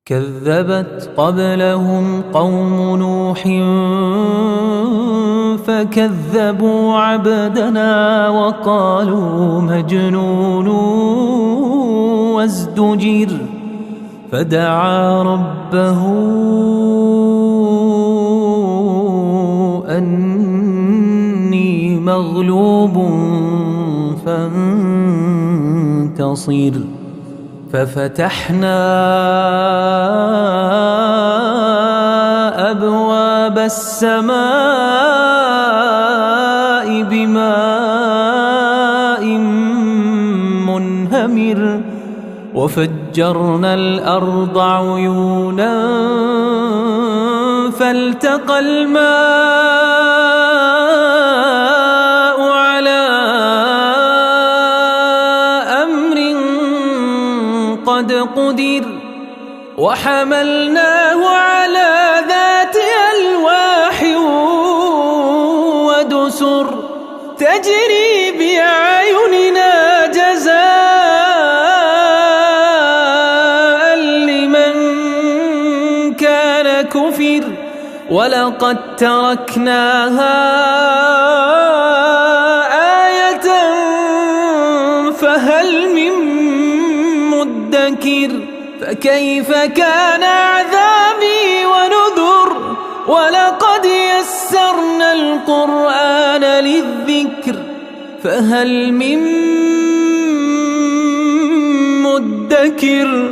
كذبت قبلهم قوم نوح فكذبوا عبدنا وقالوا مجنون وازدجر فدعا ربه أني مغلوب فانتصر ففتحنا أبواب السماء بماء منهمر وفجرنا الأرض عيونا فالتقى الماء على أمر قد قدر وحملناه على ذات ألواح ودسر تجري بأعيننا جزاء لمن كان كفر ولقد تركناها آية فهل من مدكر فكيف كان عذابي ونذر ولقد يسرنا القرآن للذكر فهل من مدكر